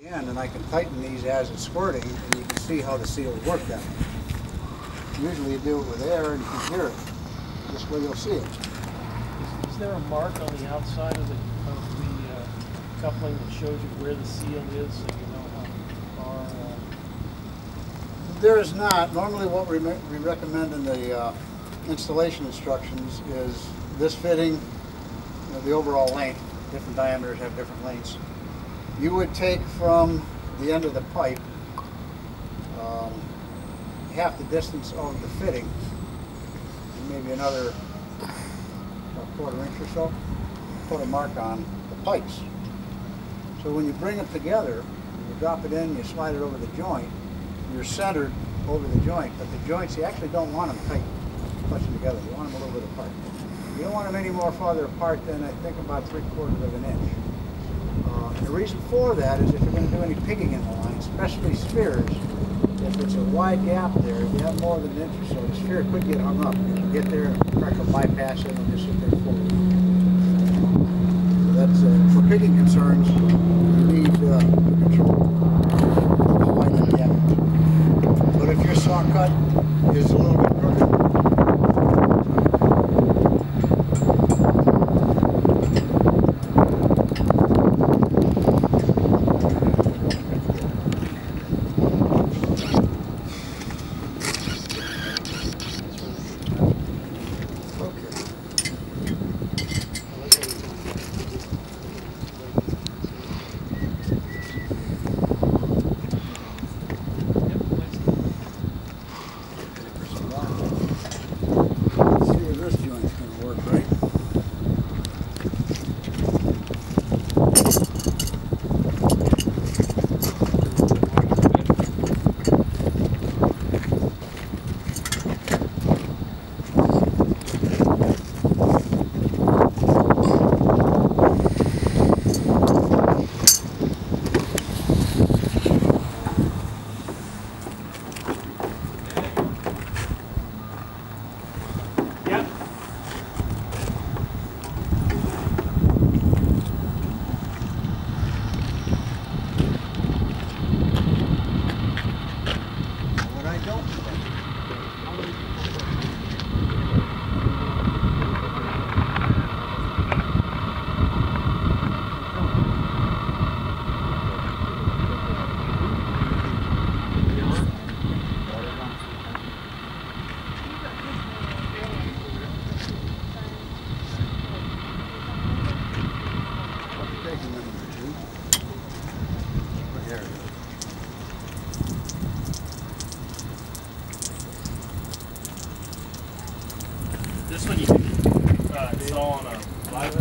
end, and I can tighten these as it's squirting, and you can see how the seals work that way. Usually you do it with air and you can hear it. This way you'll see it. Is there a mark on the outside of the coupling that shows you where the seal is, so you know how far? There is not. Normally what we recommend in the installation instructions is this fitting, the overall length. Different diameters have different lengths. You would take from the end of the pipe half the distance of the fitting, and maybe another quarter-inch or so, put a mark on the pipes. So when you bring it together, you drop it in, you slide it over the joint, you're centered over the joint, but the joints, you actually don't want them tight, touching together. You want them a little bit apart. You don't want them any more farther apart than, I think, about 3/4 of an inch. The reason for that is if you're going to do any pigging in the line, especially spheres, if it's a wide gap there, if you have more than an inch or so, the sphere could get hung up. You can get there and crack a bypass it and just sit there forward. So that's, for pigging concerns, you need to control how wide that gap is. But if your saw cut is a little bit crooked, This one you can install on a live.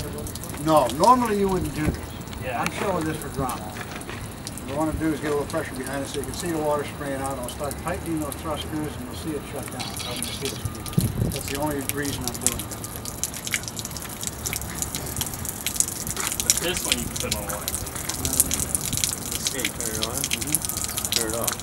no, normally you wouldn't do this. Yeah. I'm showing this for drama. What I want to do is get a little pressure behind it so you can see the water spraying out. I'll start tightening those thrust screws and you'll see it shut down. I'm going to see it. That's the only reason I'm doing that. But this one you can put on line. Okay, turn it on. Turn it off.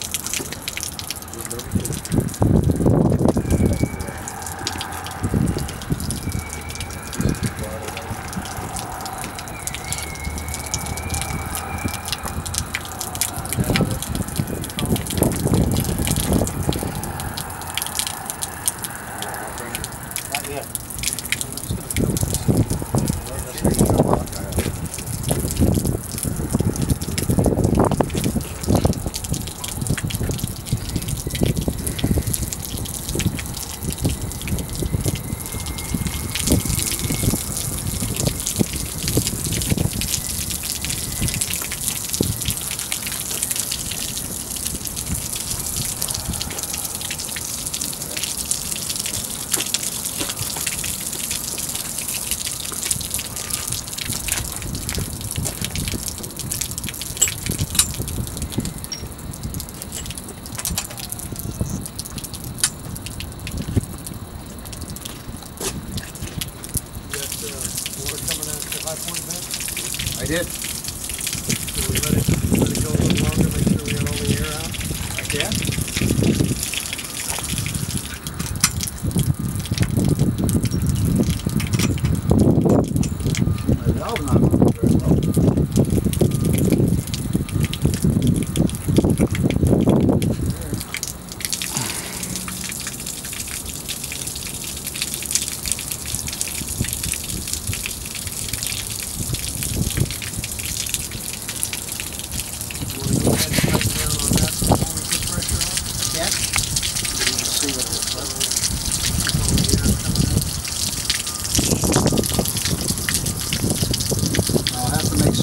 I did. So we let it go a little longer, make sure we got all the air out. I can. My valve not moving very well.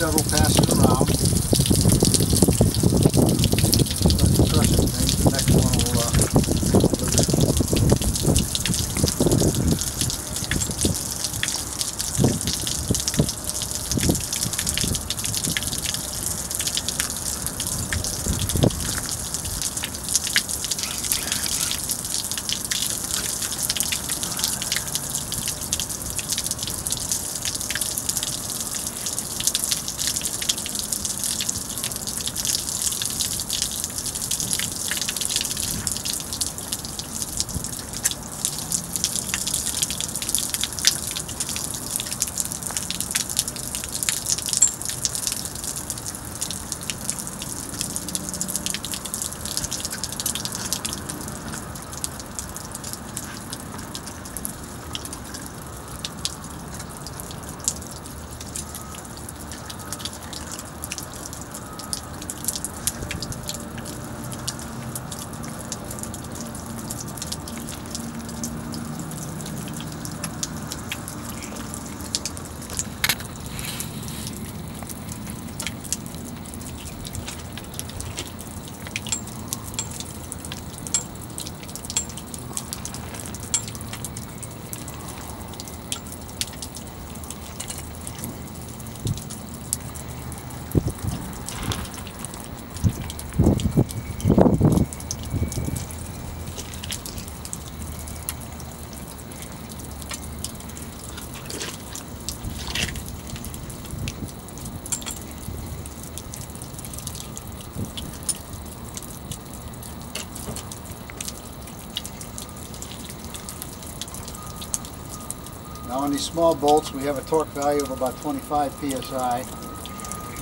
several passes around. Start pressing things. The next one will loosen. Now on these small bolts we have a torque value of about 25 psi,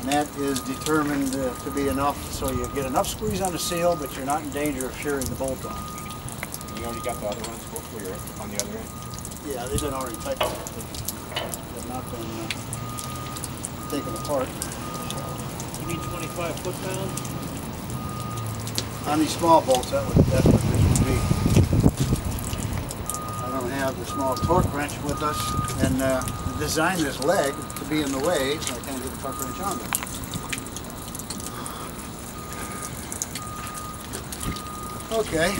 and that is determined to be enough so you get enough squeeze on the seal but you're not in danger of shearing the bolt off. You already got the other ones before you're on the other end? Yeah, they've been already tightened. They've not been taken apart. You need 25 foot-pounds? On these small bolts, that's what this would be. I don't have the small torque wrench with us, and designed this leg to be in the way, so I can't get the torque wrench on there. Okay.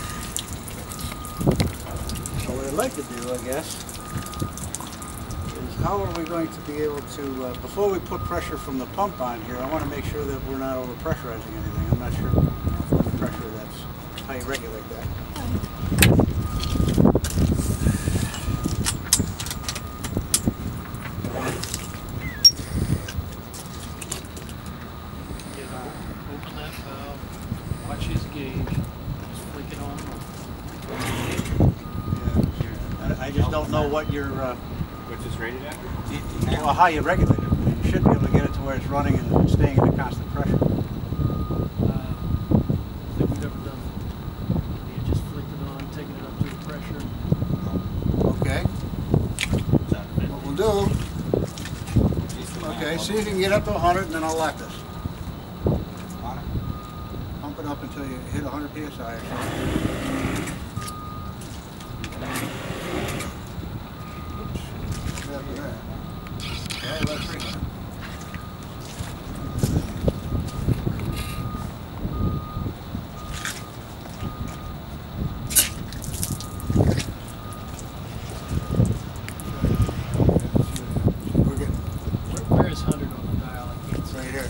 So what I'd like to do, I guess, is how are we going to be able to, before we put pressure from the pump on here, I want to make sure that we're not over-pressurizing anything. I'm not sure what pressure that's, how you regulate that. Open that valve, watch his gauge, just flick it on and off. Yeah, I just don't know what your, What's this rated at? well, how you regulate it. You should be able to get it to where it's running and staying at a constant pressure. I think we've ever done it. You just flick it on, taking it up to the pressure. Okay. What we'll do, okay, see if you can get up to 100 and then I'll lock this. Pump it up until you hit 100 psi or so. After that. Yeah, that's pretty good. Where is 100 on the dial? I can't see. Right here.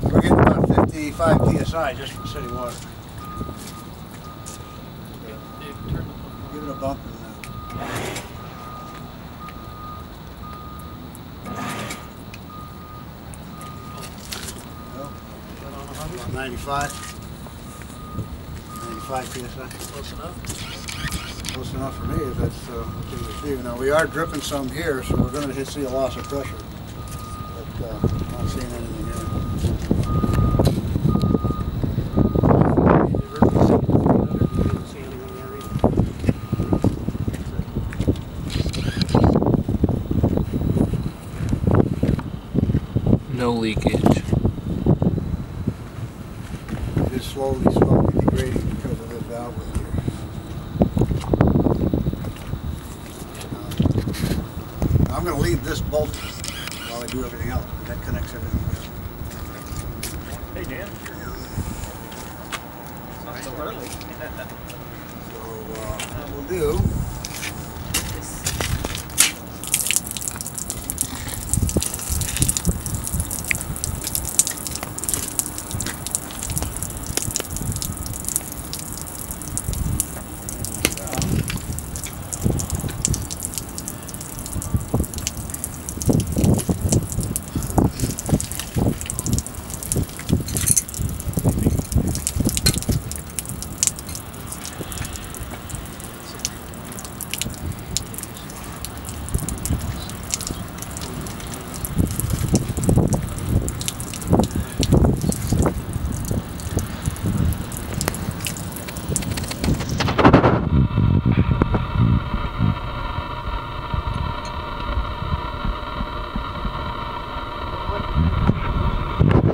We're getting about 55 psi just from city water. Dave, turn the pump on. Give it a bump and Is that on 100? 95 psi. Close enough? Close enough for me if that's okay with you. Now we are dripping some here, so we're going to see a loss of pressure. But I'm not seeing anything here. No leakage. It is slowly degrading because of this valve right here. I'm going to leave this bolt while while I do everything else, because that connects everything together. Hey, Dan. It's not so early. So what we'll do,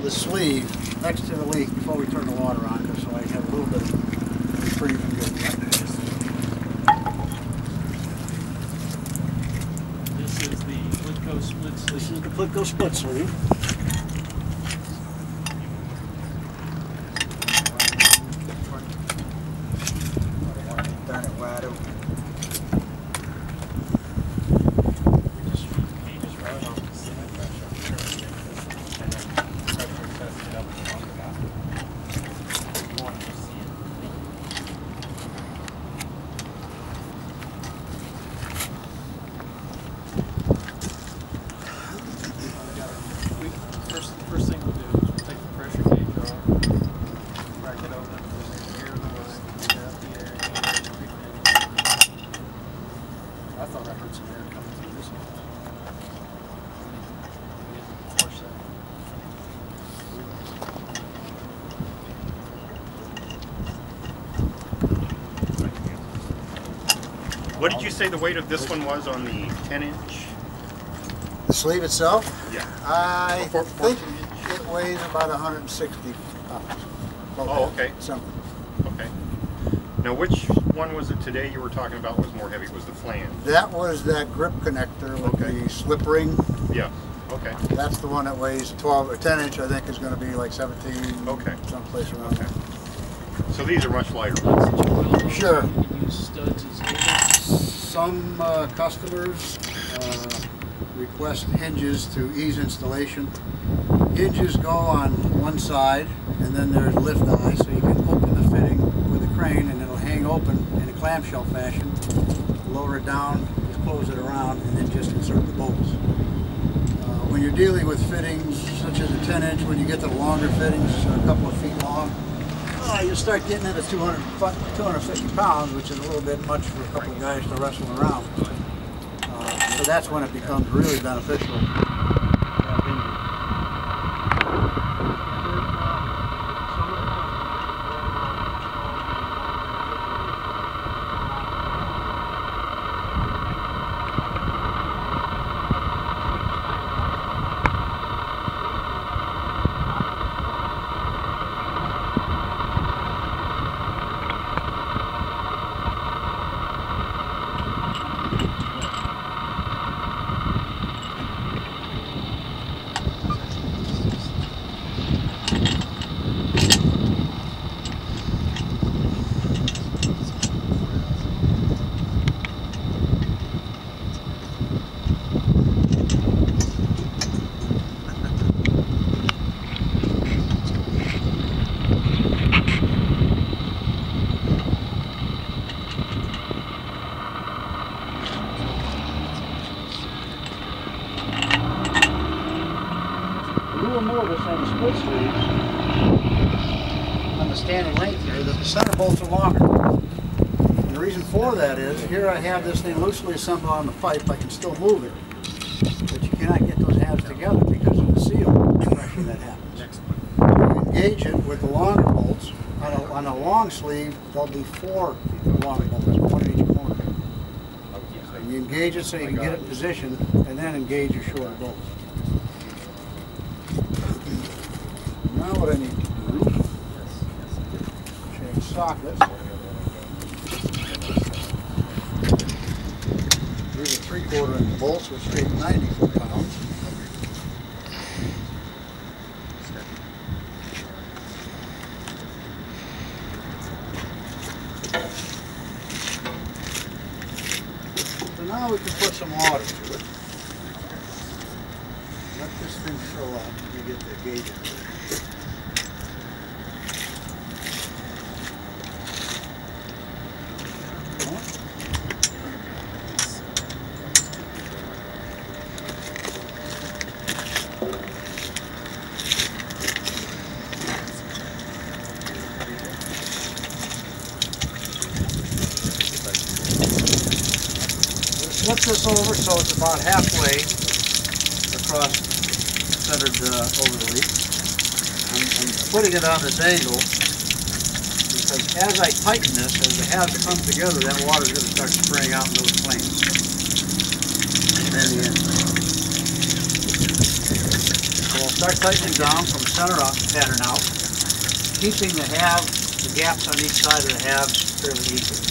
the sleeve next to the leak before we turn the water on, just so I have a little bit of reprieve and good. This is the Plidco split sleeve. This is the Plidco split sleeve. Turn it wide open. You just run it off the cement pressure, I'm sure. And then pressure test it up on the back. You want to see it. First thing we'll do is we'll take the pressure gauge off, crack it open, there's air in the way, get out the air, I thought I heard some air coming through this one. We didn't force that. What did you say the weight of this one was on the 10-inch? The sleeve itself, Yeah. I Four- think 14 inch. it weighs about 160 pounds. Oh, okay. Something. Okay. Now, which one was it today you were talking about was more heavy? Was the flange? That was that grip connector with Okay. the slip ring. Yeah. Okay. That's the one that weighs 12 or 10 inch. I think is going to be like 17. Okay. Someplace around Okay. So these are much lighter. Sure. You can use studs as hinges. Some customers request hinges to ease installation. Hinges go on one side, and then there's lift eye, so you can open the fitting with a crane, and it'll hang open in a clamshell fashion. Lower it down, just close it around, and then just insert the bolts. When you're dealing with fittings such as a 10-inch, when you get the longer fittings, a couple of feet long, you start getting into 250 pounds, which is a little bit much for a couple of guys to wrestle around. So that's when it becomes really beneficial. Notice on the split sleeves, on the standing length here, that the center bolts are longer. And the reason for that is, here I have this thing loosely assembled on the pipe, I can still move it. But you cannot get those halves together because of the seal compression that happens. You engage it with the longer bolts. On a long sleeve, there'll be 4 long bolts, 1 in each corner. And you engage it so you can get it in position, and then engage your shorter bolts. Now what I need to do, change sockets. These are 3/4 inch bolts, which take 90 foot-pounds. Let this thing fill up. You get the gauge. Flip this over so it's about halfway across, centered over the leaf. I'm putting it on this angle because as I tighten this, as the halves come together, that water is going to start spraying out in those flames. And then the end. So I'll start tightening down from center up, pattern out, keeping the gaps on each side of the halves fairly equal.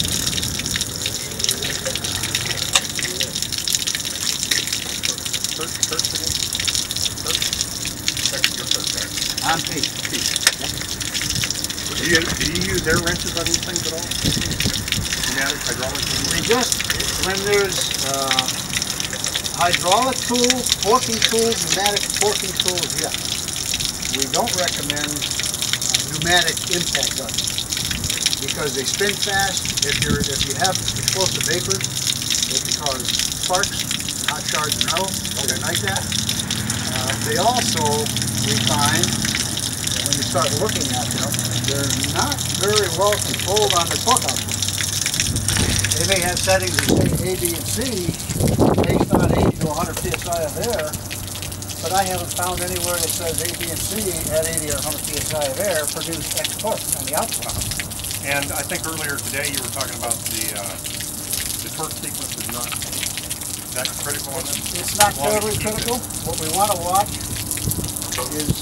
I'm Pete. Do you use air wrenches on these things at all? Pneumatic, hydraulic? We just, when there's hydraulic tools, forking tools, pneumatic forking tools, yes. We don't recommend pneumatic impact guns because they spin fast. If you have explosive vapors, they can cause sparks, hot shards of metal, ignite that. They also, we find, when you start looking at them, they're not very well controlled on the torque output. They may have settings that say A, B, and C based on 80 to 100 psi of air, but I haven't found anywhere that says A, B, and C at 80 or 100 psi of air produce X torque on the output. And I think earlier today you were talking about the torque sequence is not that critical on this? It's not terribly critical. What we want to watch is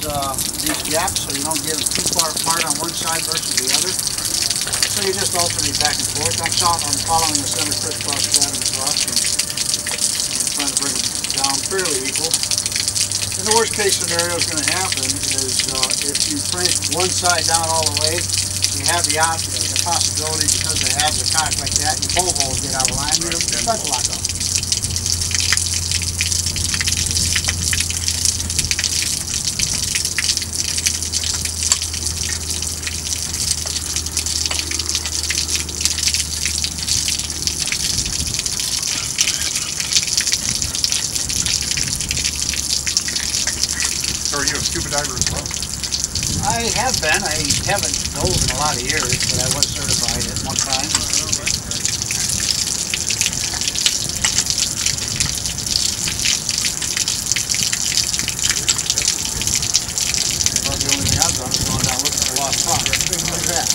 these gaps so you don't get them too far apart on one side versus the other. So you just alternate back and forth. I'm following the center crisscross pattern across and trying to bring them down fairly equal. And the worst case scenario is going to happen is if you crank one side down all the way, you have the possibility because they have the cock like that, your bolt holes get out of line, you start to lock up. So are you a scuba diver as well? I have been. I haven't dove in a lot of years, but I was certified at one time. Well, the only thing I've done is going down looking for lost progress, things like that.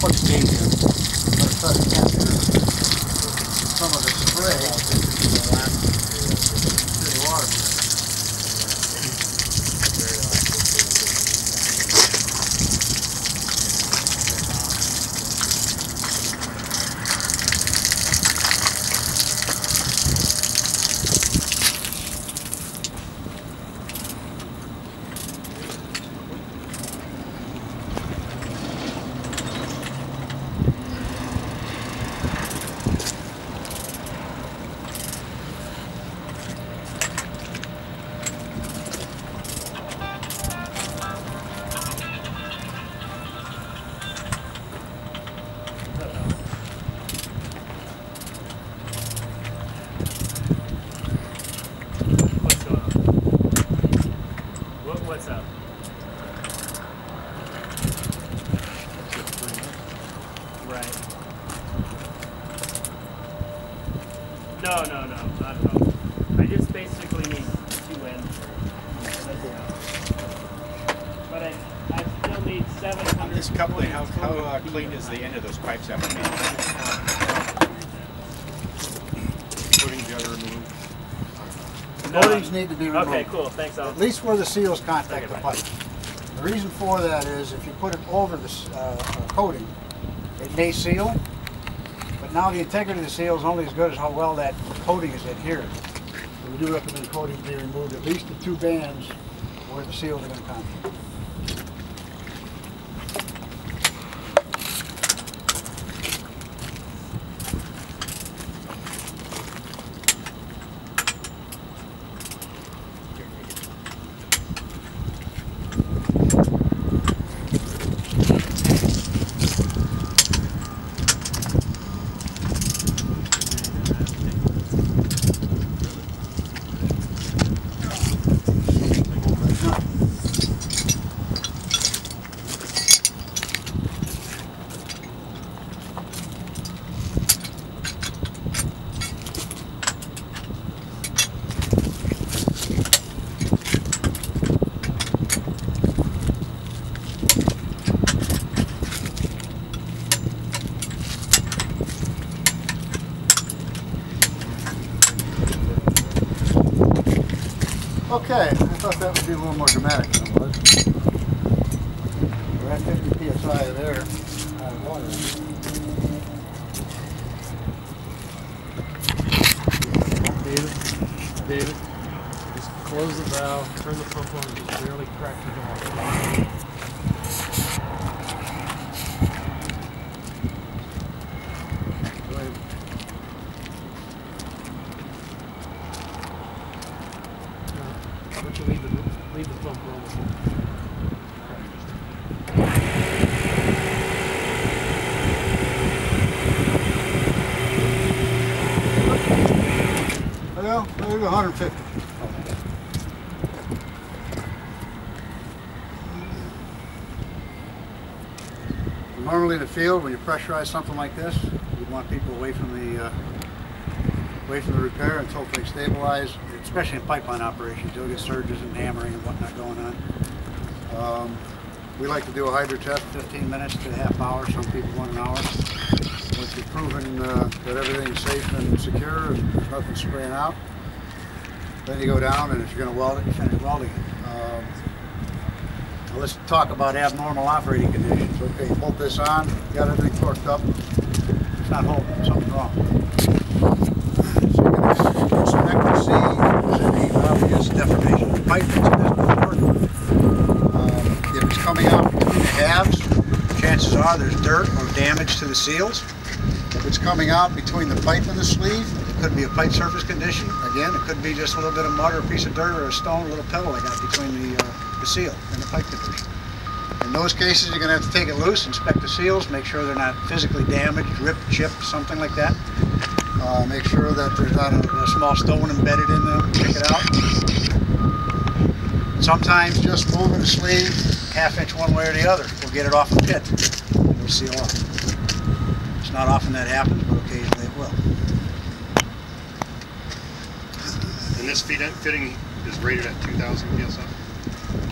Put the gauge in. Let's try to capture some of the spray to the water. What's up? Right. No, not at all. I just basically need 2 ends. But I still need 700. This coupling, how clean is the end of those pipes have to be? Putting together and moving. Coatings need to be removed. Okay, cool. Thanks, Al. At least where the seals contact the pipe. The reason for that is if you put it over the coating, it may seal, but now the integrity of the seal is only as good as how well that coating is adhered. So we do recommend coating be removed at least the 2 bands where the seals are going to contact. Okay, I thought that would be a little more dramatic than it was. We're at 50 psi there, out of water. David, just close the valve, turn the pump on, and just barely crack the valve. Why don't you leave the pump rolling? Well, maybe 150. Normally in the field, when you pressurize something like this, you want people away from the repair until things stabilize. Especially in pipeline operations, you'll get surges and hammering and whatnot going on. We like to do a hydro test, 15 minutes to a half hour. Some people want an hour. Once you've proven that everything's safe and secure and there's nothing spraying out, then you go down, and if you're going to weld it, you finish welding it. Now let's talk about abnormal operating conditions. Okay, you bolt this on, you got everything torqued up. It's not holding, something's wrong. So you're going to inspect to see if there's any obvious deformation of the pipe that's in this work. If it's coming out between the halves, chances are there's dirt or damage to the seals. If it's coming out between the pipe and the sleeve, it could be a pipe surface condition. Again, it could be just a little bit of mud or a piece of dirt or a stone, a little pebble I got between the seal and the pipe condition. In those cases, you're going to have to take it loose, inspect the seals, make sure they're not physically damaged, ripped, chipped, something like that. Make sure that there's not a small stone embedded in them, check it out. Sometimes just moving the sleeve ½ inch one way or the other will get it off the pit and it'll seal off. It's not often that happens, but occasionally it will. And this fitting is rated at 2,000 psi?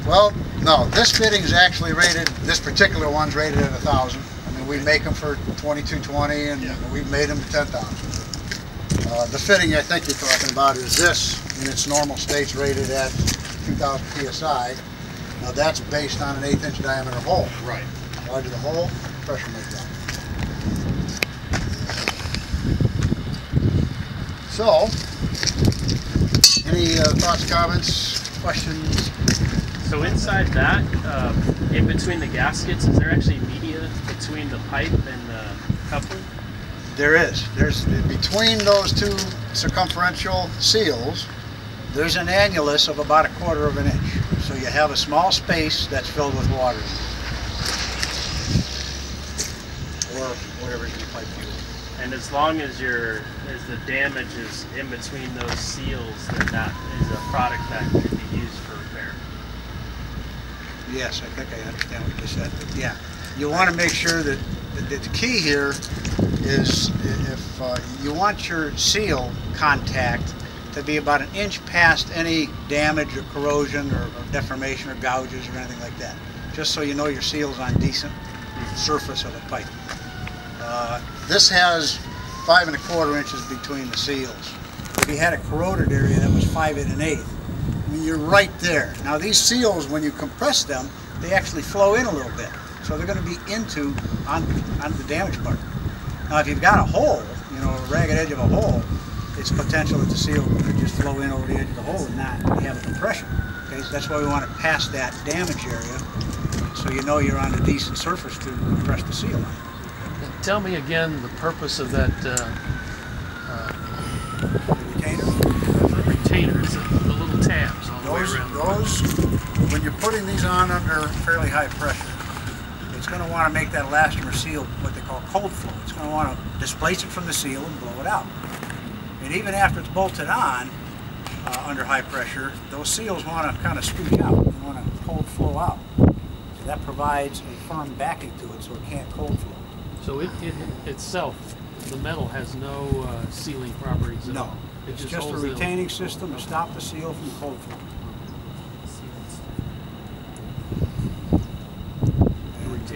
Well, no, this fitting is actually rated, this particular one's rated at 1,000. I mean, we make them for 2220 and yeah, we've made them for 10,000. The fitting I think you're talking about is this, in its normal state's rated at 2,000 psi. Now that's based on an 1/8 inch diameter hole. Right. The larger the hole, the pressure may drop. So, any thoughts, comments, questions? So inside that, in between the gaskets, is there actually media between the pipe and the coupling? There is. There's between those two circumferential seals, there's an annulus of about 1/4 inch. So you have a small space that's filled with water, or whatever's in the pipe fuel. And as long as the damage is in between those seals, then that is a product that can be used for repair. Yes, I think I understand what you said. But yeah, you want to make sure that the key here is if you want your seal contact to be about 1 inch past any damage or corrosion or deformation or gouges or anything like that. Just so you know your seal's on decent surface of a pipe. This has 5 1/4 inches between the seals. If you had a corroded area that was 5 1/8, I mean, you're right there. Now these seals, when you compress them, they actually flow in a little bit. So they're going to be on the damaged part. Now if you've got a hole, you know, a ragged edge of a hole, it's potential that the seal could just flow in over the edge of the hole and not have a compression. Okay, so that's why we want to pass that damage area so you know you're on a decent surface to compress the seal on. Tell me again the purpose of that Retainer? It's the little tabs all the way around. Those, when you're putting these on under fairly high pressure, it's going to want to make that elastomer seal what they call cold flow. It's going to want to displace it from the seal and blow it out. And even after it's bolted on under high pressure, those seals want to kind of squeeze out. They want to cold flow out. So that provides a firm backing to it so it can't cold flow. So it itself, the metal has no sealing properties at all? No. It It's just a retaining system to stop the seal from cold flow.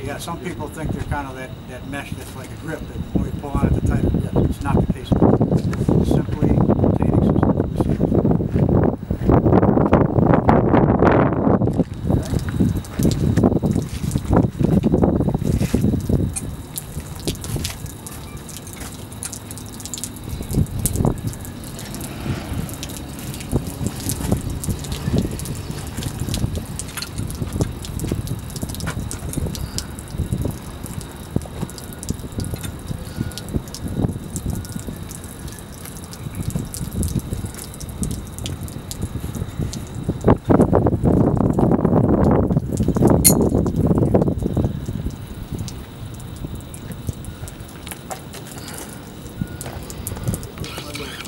Yeah, some people think they're kind of that mesh that's like a grip that when we pull on it, the tighter it gets. It's not the case. It's simply a retaining system for the seals.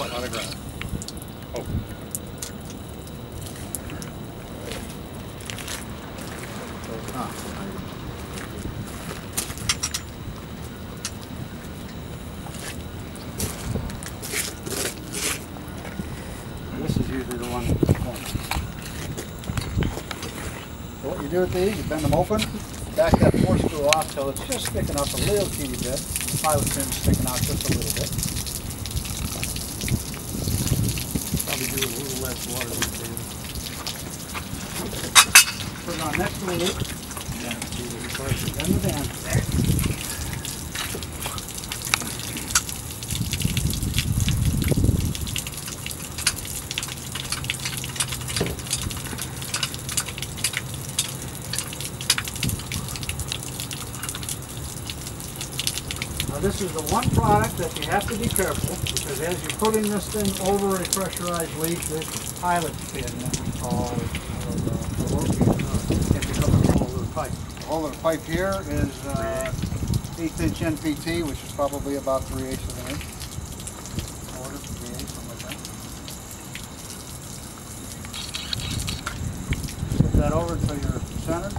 On the ground. Oh. This is usually the one. So what you do with these, you bend them open, back that four screw off till it's just sticking up a little teeny bit. The pilot pin's sticking out just a little bit. Probably doing a little less water these days. Put it on next to the loop. Then the band. Now this is the one product that you have to be careful, because as you're putting this thing over a pressurized leak, this pilot pin that we call the working can become a hole of the pipe. The hole of the pipe here is 1/8 inch NPT, which is probably about 3/8 of an inch. Quarter, 3/8, something like that. Flip that over until you're centered.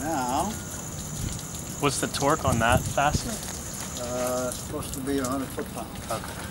Now, What's the torque on that fastener? it's supposed to be 100 foot-pounds. Okay.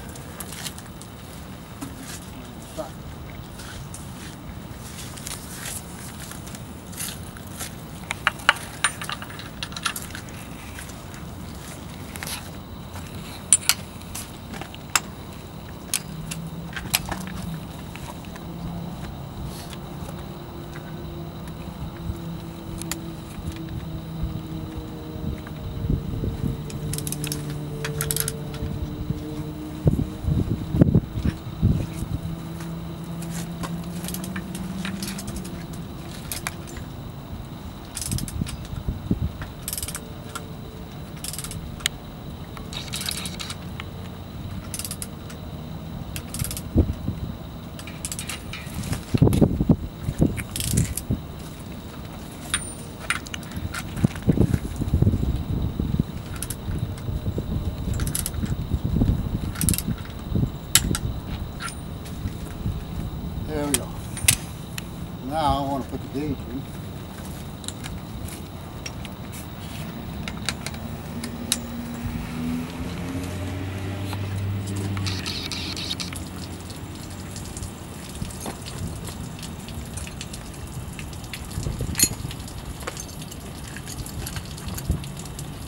gauging.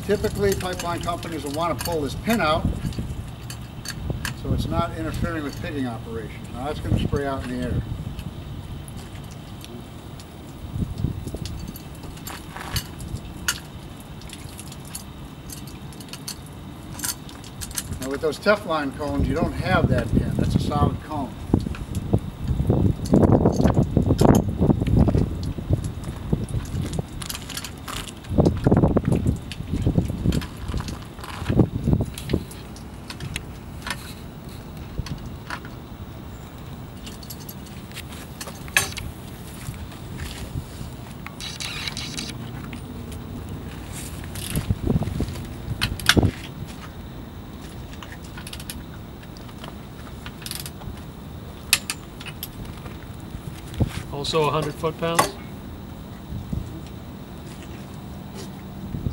Typically, pipeline companies will want to pull this pin out so it's not interfering with pigging operations. Now that's going to spray out in the air. Now with those Teflon cones, you don't have that pin. That's a solid cone. Also 100 foot-pounds? If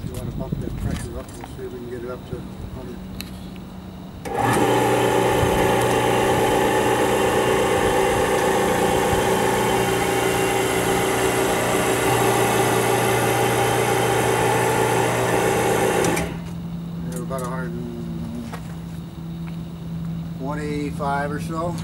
you want to bump that pressure up, we'll see if we can get it up to 100. About 125 or so.